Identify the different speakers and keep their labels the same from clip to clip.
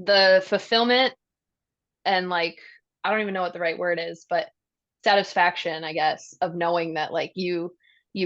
Speaker 1: the fulfillment and like I don't even know what the right word is, but satisfaction, I guess, of knowing that like you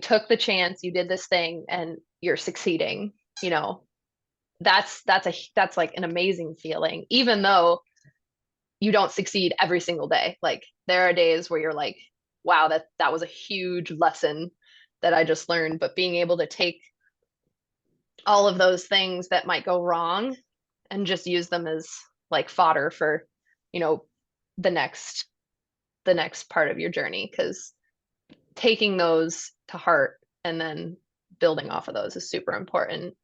Speaker 1: took the chance, you did this thing and you're succeeding, you know. That's like an amazing feeling, even though you don't succeed every single day. Like there are days where you're like, wow, that was a huge lesson that I just learned, but being able to take all of those things that might go wrong and just use them as like fodder for, you know, the next the next part of your journey, because taking those to heart and then building off of those is super important.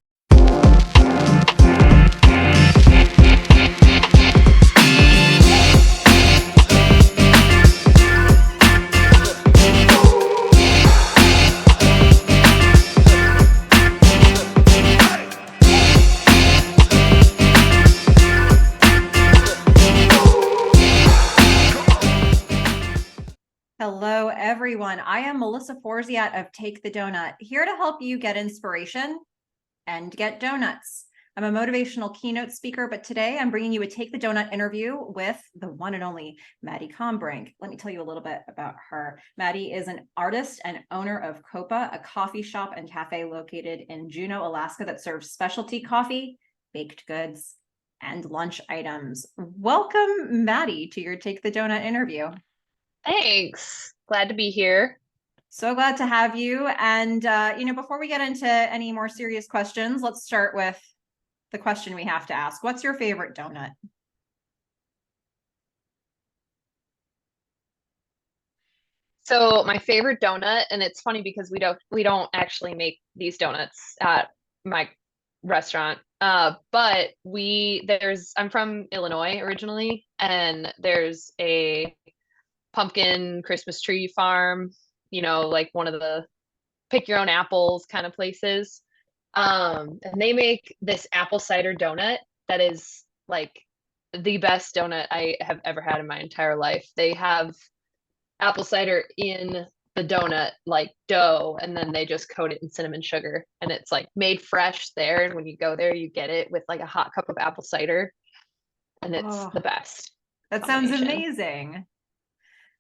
Speaker 2: Hello, everyone. I am Melissa Forziat of Take the Doughnut, here to help you get inspiration and get donuts. I'm a motivational keynote speaker, but today I'm bringing you a Take the Doughnut interview with the one and only Maddie Kombrink. Let me tell you a little bit about her. Maddie is an artist and owner of Coppa, a coffee shop and cafe located in Juneau, Alaska that serves specialty coffee, baked goods, and lunch items. Welcome, Maddie, to your Take the Doughnut interview.
Speaker 1: Thanks. Glad to be here.
Speaker 2: So glad to have you. And, before we get into any more serious questions, let's start with the question we have to ask. What's your favorite donut?
Speaker 1: So my favorite donut, and it's funny because we don't actually make these donuts at my restaurant. But I'm from Illinois originally, and there's a pumpkin Christmas tree farm, like one of the pick your own apples kind of places. And they make this apple cider donut that is like the best donut I have ever had in my entire life. They have apple cider in the donut like dough, and then they just coat it in cinnamon sugar, and it's like made fresh there. And when you go there, you get it with like a hot cup of apple cider, and it's the best.
Speaker 2: That sounds amazing.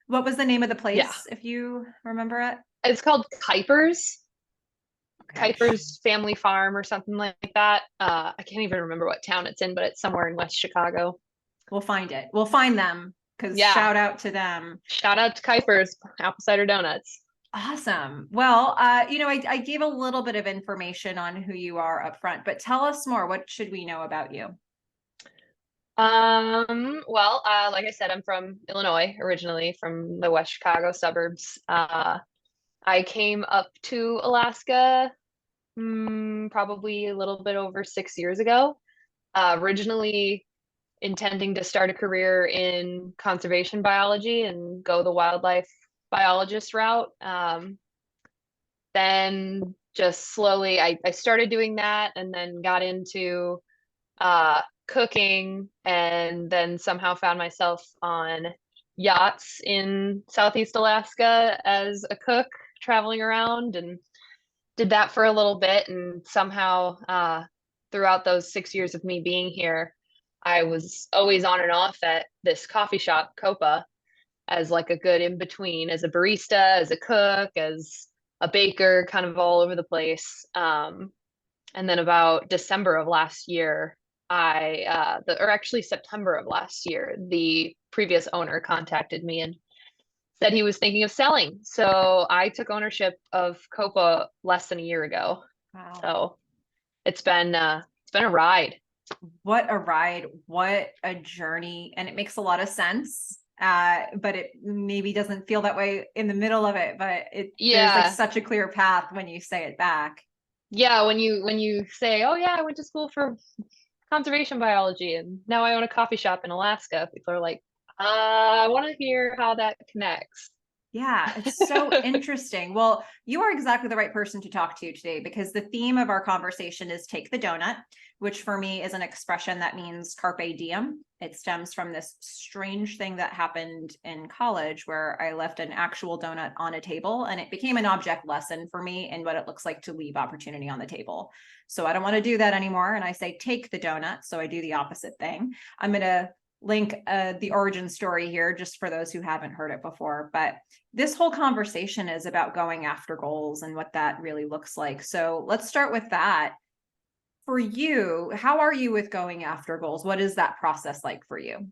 Speaker 2: What was the name of the place, if you remember it?
Speaker 1: It's called Kuiper's. Okay. Kuiper's Family Farm or something like that. I can't even remember what town it's in, but it's somewhere in West Chicago.
Speaker 2: We'll find it. We'll find them, because shout out to them.
Speaker 1: Shout out to Kuiper's Apple Cider Donuts.
Speaker 2: Awesome. Well, I gave a little bit of information on who you are up front, but tell us more. What should we know about you?
Speaker 1: Well, like I said, I'm from Illinois, originally from the West Chicago suburbs. I came up to Alaska probably a little bit over 6 years ago, originally intending to start a career in conservation biology and go the wildlife biologist route. Then just slowly, I started doing that and then got into cooking, and then somehow found myself on yachts in Southeast Alaska as a cook, traveling around, and did that for a little bit. And somehow throughout those 6 years of me being here, I was always on and off at this coffee shop, Coppa, as like a good in between, as a barista, as a cook, as a baker, kind of all over the place. And then about December of last year, or actually September of last year, the previous owner contacted me and said he was thinking of selling. So I took ownership of Coppa less than a year ago.
Speaker 2: Wow.
Speaker 1: So it's been a ride.
Speaker 2: What a ride. What a journey. And it makes a lot of sense. But it maybe doesn't feel that way in the middle of it, but there's like such a clear path when you say it back.
Speaker 1: Yeah, when you say, oh yeah, I went to school for conservation biology and now I own a coffee shop in Alaska, people are like, I want to hear how that connects.
Speaker 2: Yeah, it's so interesting. Well, you are exactly the right person to talk to today because the theme of our conversation is take the donut, which for me is an expression that means carpe diem. It stems from this strange thing that happened in college where I left an actual donut on a table and it became an object lesson for me in what it looks like to leave opportunity on the table. So I don't want to do that anymore. And I say take the donut. So I do the opposite thing. I'm going to link the origin story here just for those who haven't heard it before. But this whole conversation is about going after goals and what that really looks like. So let's start with that. For you, how are you with going after goals? What is that process like for you?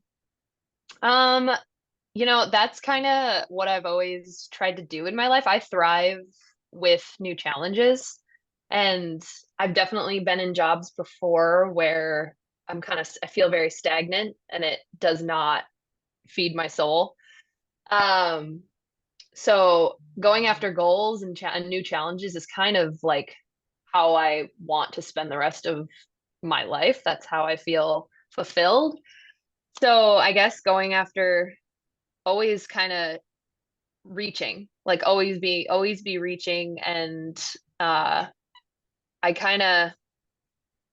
Speaker 1: Um, that's kind of what I've always tried to do in my life. I thrive with new challenges, and I've definitely been in jobs before where I feel very stagnant and it does not feed my soul. Um, so going after goals and new challenges is kind of like how I want to spend the rest of my life. That's how I feel fulfilled. So I guess going after always kind of reaching, like always be reaching. And I kind of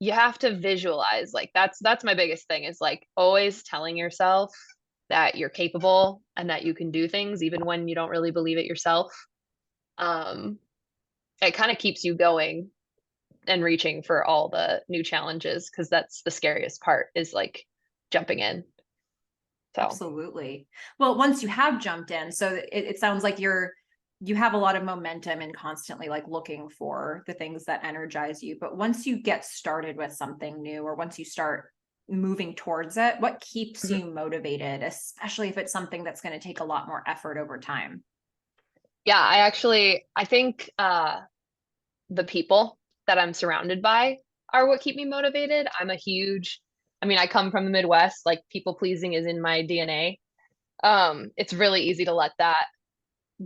Speaker 1: you have to visualize, like that's my biggest thing, is like always telling yourself that you're capable and that you can do things even when you don't really believe it yourself. um it kind of keeps you going and reaching for all the new challenges, because that's the scariest part, is like jumping in. So
Speaker 2: Absolutely. Well, once you have jumped in, so it sounds like you have a lot of momentum and constantly like looking for the things that energize you. But once you get started with something new, or once you start moving towards it, what keeps
Speaker 1: mhm.
Speaker 2: you motivated, especially if it's something that's going to take a lot more effort over time?
Speaker 1: Yeah, I think the people that I'm surrounded by are what keep me motivated. I mean, I come from the Midwest, like people pleasing is in my DNA. It's really easy to let that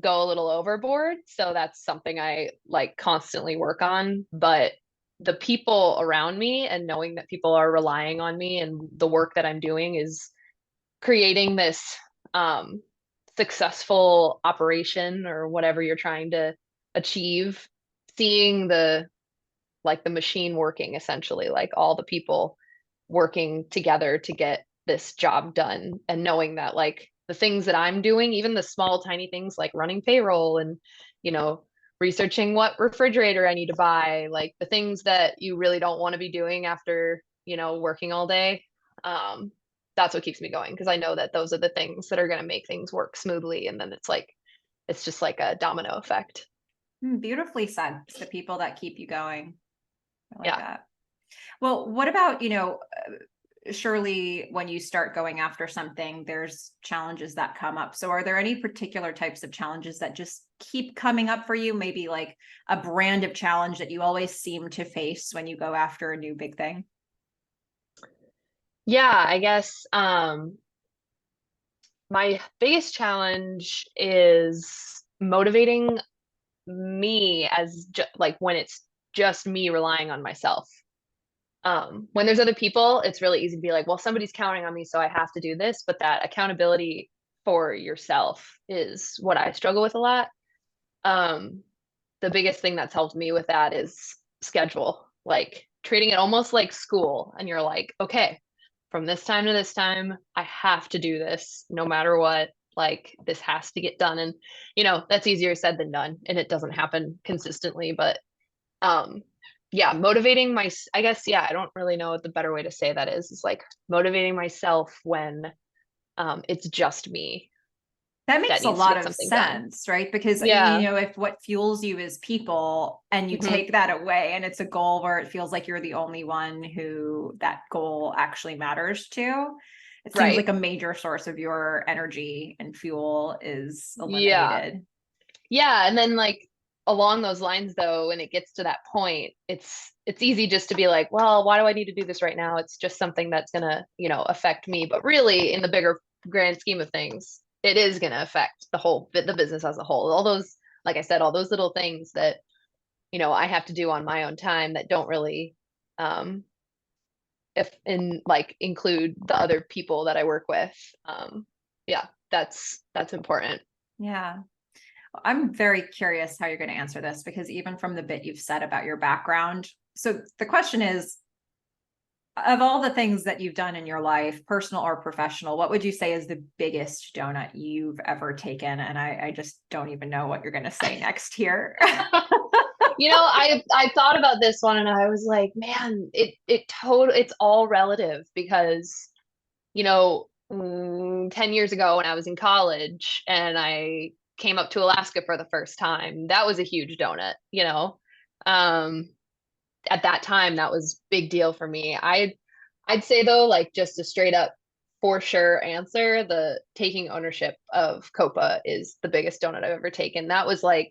Speaker 1: go a little overboard. So that's something I like constantly work on. But the people around me and knowing that people are relying on me and the work that I'm doing is creating this um, successful operation or whatever you're trying to achieve, seeing the machine working, essentially, like all the people working together to get this job done, and knowing that like the things that I'm doing, even the small tiny things like running payroll and you know researching what refrigerator I need to buy, like the things that you really don't want to be doing after working all day. um that's what keeps me going, because I know that those are the things that are going to make things work smoothly, and then it's just like a domino effect.
Speaker 2: Beautifully said. It's the people that keep you going. I like
Speaker 1: Yeah.
Speaker 2: that. Well, what about, surely when you start going after something, there's challenges that come up. So are there any particular types of challenges that just keep coming up for you? Maybe like a brand of challenge that you always seem to face when you go after a new big thing?
Speaker 1: Yeah, I guess my biggest challenge is motivating me like when it's just me relying on myself. When there's other people, it's really easy to be like, well, somebody's counting on me, so I have to do this. But that accountability for yourself is what I struggle with a lot. Um, the biggest thing that's helped me with that is schedule, like treating it almost like school. And you're like, okay, from this time to this time, I have to do this no matter what. Like this has to get done. And, that's easier said than done. And it doesn't happen consistently. But um, yeah, I guess, yeah, I don't really know what the better way to say that is. It's like motivating myself when it's just me
Speaker 2: That
Speaker 1: that
Speaker 2: makes a
Speaker 1: needs to
Speaker 2: lot
Speaker 1: get
Speaker 2: of
Speaker 1: something done.
Speaker 2: sense, right? Because
Speaker 1: Yeah.
Speaker 2: if what fuels you is people and you
Speaker 1: Hmm.
Speaker 2: take that away and it's a goal where it feels like you're the only one who that goal actually matters to, it seems
Speaker 1: Right.
Speaker 2: like a major source of your energy and fuel is
Speaker 1: Yeah.
Speaker 2: eliminated.
Speaker 1: Yeah, and then like along those lines though, when it gets to that point, it's easy just to be like, well, why do I need to do this right now? It's just something that's gonna, affect me. But really, in the bigger grand scheme of things, it is gonna affect the business as a whole. All those, like I said, all those little things that, I have to do on my own time that don't really um if in like include the other people that I work with. Yeah, that's important.
Speaker 2: Yeah. I'm very curious how you're going to answer this, because even from the bit you've said about your background, so the question is, of all the things that you've done in your life, personal or professional, what would you say is the biggest donut you've ever taken? And I just don't even know what you're going to say next here.
Speaker 1: I thought about this one and I was like, man, it's all relative because, 10 years ago when I was in college and I came up to Alaska for the first time, that was a huge donut. Um, at that time, that was big deal for me. I'd say though, like just a straight up for sure answer, the taking ownership of Coppa is the biggest donut I've ever taken. That was like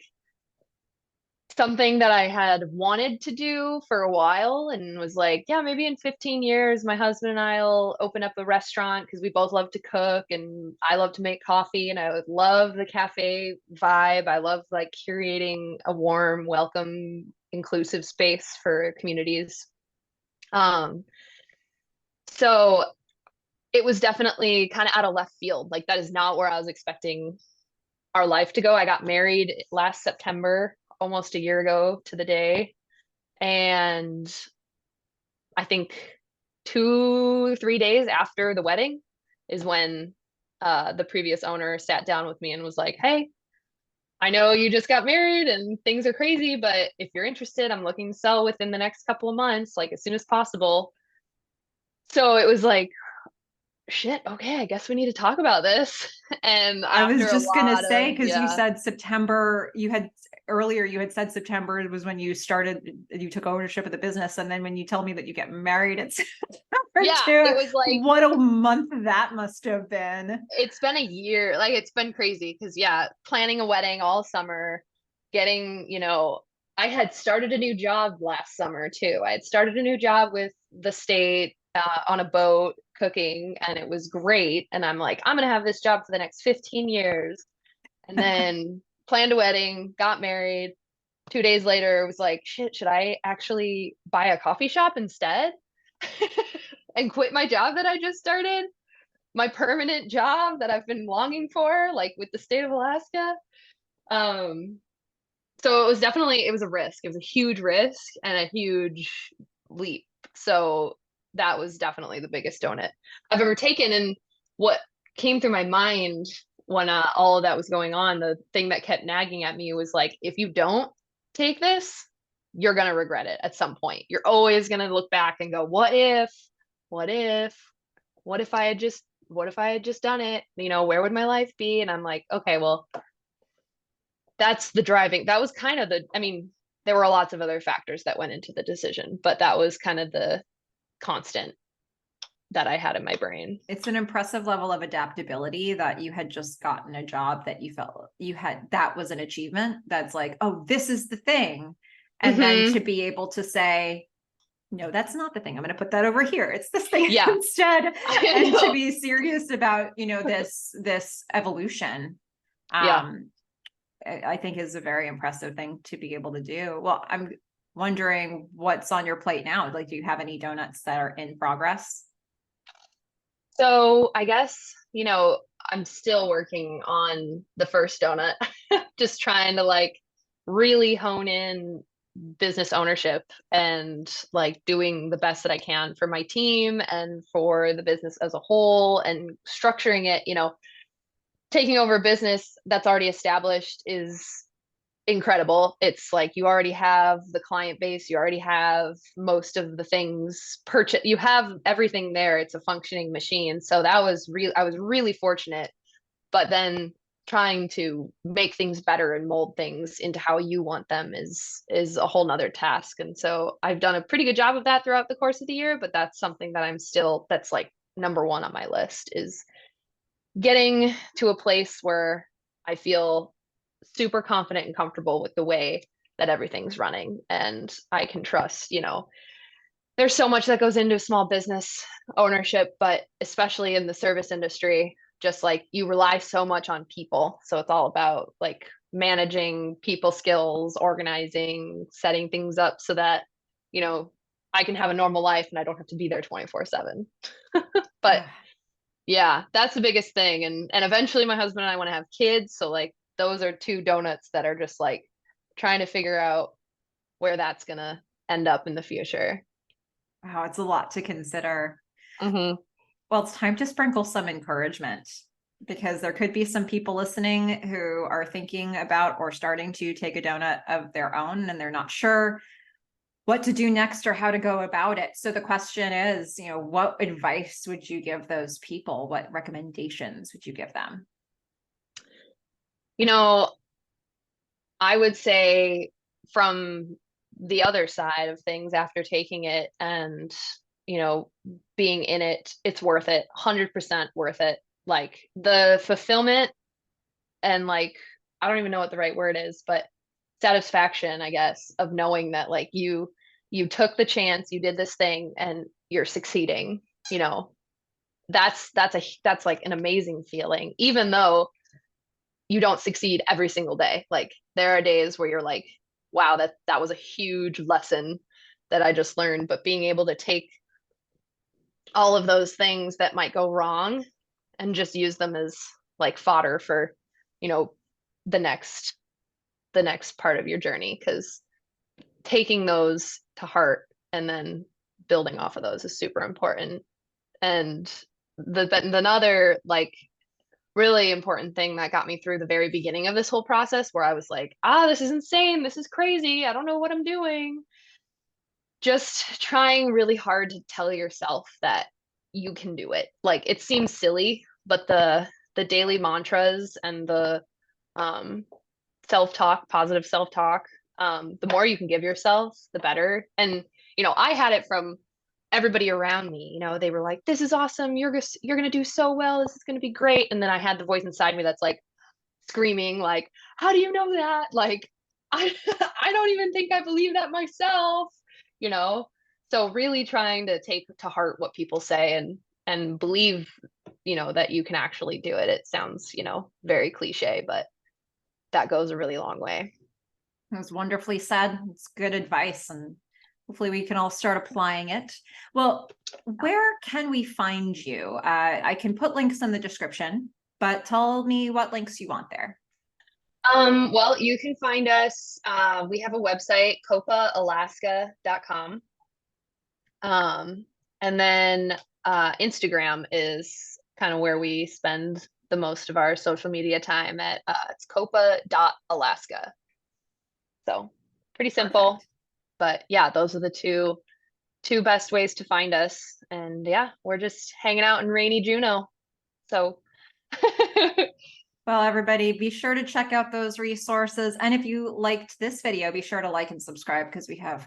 Speaker 1: something that I had wanted to do for a while and was like, yeah, maybe in 15 years, my husband and I'll open up a restaurant because we both love to cook and I love to make coffee and I would love the cafe vibe. I love like curating a warm, welcome, inclusive space for communities. So it was definitely kind of out of left field. Like that is not where I was expecting our life to go. I got married last September, almost a year ago to the day. And I think 2, 3 days after the wedding is when the previous owner sat down with me and was like, hey, I know you just got married and things are crazy, but if you're interested, I'm looking to sell within the next couple of months, like as soon as possible. So it was like, shit, okay, I guess we need to talk about this. And
Speaker 2: I was
Speaker 1: after a
Speaker 2: just gonna
Speaker 1: lot
Speaker 2: say,
Speaker 1: of,
Speaker 2: because you
Speaker 1: yeah,
Speaker 2: said September, you had said September was when you took ownership of the business. And then when you tell me that you get married, it's
Speaker 1: yeah, it
Speaker 2: September
Speaker 1: was like,
Speaker 2: what a month that must have been.
Speaker 1: it's been a year. Like it's been crazy because yeah, planning a wedding all summer, getting, I had started a new job last summer too. I had started a new job with the state on a boat cooking and it was great. And I'm like, I'm gonna have this job for the next 15 years. And then planned a wedding, got married. 2 days later, was like, shit, should I actually buy a coffee shop instead? And quit my job that I just started? My permanent job that I've been longing for, like with the state of Alaska. Um, so it was a risk. It was a huge risk and a huge leap. So that was definitely the biggest donut I've ever taken. And what came through my mind when all of that was going on, the thing that kept nagging at me was like, if you don't take this, you're going to regret it at some point. You're always going to look back and go, what if, what if I had just done it? Where would my life be? And I'm like, okay, well, that was kind of I mean, there were lots of other factors that went into the decision, but that was kind of the constant that I had in my brain.
Speaker 2: It's an impressive level of adaptability that you had just gotten a job that you felt you had, that was an achievement. That's like, oh, this is the thing. And then to be able to say, no, that's not the thing. I'm going to put that over here. It's this thing
Speaker 1: Yeah.
Speaker 2: instead. And to be serious about, this evolution.
Speaker 1: Yeah.
Speaker 2: I think is a very impressive thing to be able to do. Well, I'm wondering what's on your plate now. Like, do you have any donuts that are in progress?
Speaker 1: So I guess, I'm still working on the first donut, just trying to like really hone in business ownership and like doing the best that I can for my team and for the business as a whole and structuring it, taking over a business that's already established is incredible. It's like you already have the client base, you already have most of the things purchased, you have everything there. It's a functioning machine. So that was I was really fortunate. But then trying to make things better and mold things into how you want them is a whole nother task. And so I've done a pretty good job of that throughout the course of the year, but that's something that that's like number one on my list is getting to a place where I feel super confident and comfortable with the way that everything's running and I can trust, there's so much that goes into small business ownership, but especially in the service industry, just like you rely so much on people. So it's all about like managing people skills, organizing, setting things up so that, I can have a normal life and I don't have to be there 24/7. But yeah, that's the biggest thing. And eventually my husband and I want to have kids. So like those are two donuts that are just like trying to figure out where that's gonna end up in the future.
Speaker 2: Wow, it's a lot to consider.
Speaker 1: Mm-hmm.
Speaker 2: Well, it's time to sprinkle some encouragement, because there could be some people listening who are thinking about or starting to take a donut of their own, and they're not sure what to do next or how to go about it. So the question is, what advice would you give those people? What recommendations would you give them?
Speaker 1: I would say from the other side of things, after taking it and, being in it, it's worth it, 100% worth it. Like the fulfillment and like, I don't even know what the right word is, but satisfaction, I guess, of knowing that like you took the chance, you did this thing and you're succeeding, that's like an amazing feeling, even though you don't succeed every single day. Like there are days where you're like, wow, that was a huge lesson that I just learned. But being able to take all of those things that might go wrong and just use them as like fodder for, the next part of your journey, because taking those to heart and then building off of those is super important. And another like really important thing that got me through the very beginning of this whole process, where I was like, this is insane, this is crazy, I don't know what I'm doing, just trying really hard to tell yourself that you can do it. Like it seems silly, but the daily mantras and the self-talk, positive self-talk, the more you can give yourself, the better. And I had it from everybody around me. They were like, this is awesome, you're gonna do so well, this is gonna be great. And then I had the voice inside me that's like screaming like, how do you know that? Like I I don't even think I believe that myself, you know so really trying to take to heart what people say and believe, that you can actually do it. It sounds, very cliche, but that goes a really long way.
Speaker 2: It was wonderfully said. It's good advice, and hopefully we can all start applying it. Well, where can we find you? I can put links in the description, but tell me what links you want there.
Speaker 1: Well, you can find us. We have a website, coppaalaska.com. And then Instagram is kind of where we spend the most of our social media time at. It's coppa.alaska. So pretty simple. Perfect. But yeah, those are the two best ways to find us. And yeah, we're just hanging out in rainy Juneau. So
Speaker 2: well, everybody, be sure to check out those resources. And if you liked this video, be sure to like and subscribe, because we have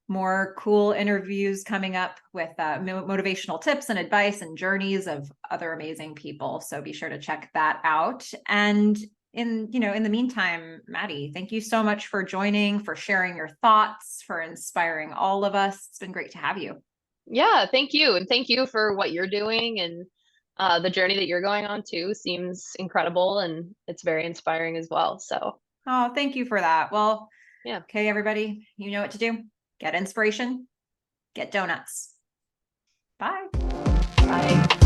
Speaker 2: more cool interviews coming up with motivational tips and advice and journeys of other amazing people. So be sure to check that out. And in the meantime, Maddie, thank you so much for joining, for sharing your thoughts, for inspiring all of us. It's been great to have you.
Speaker 1: Yeah, thank you. And thank you for what you're doing, and the journey that you're going on too seems incredible, and it's very inspiring as well. So,
Speaker 2: oh, thank you for that. Well,
Speaker 1: yeah.
Speaker 2: Okay, everybody, you know what to do. Get inspiration, get donuts. Bye.
Speaker 1: Bye.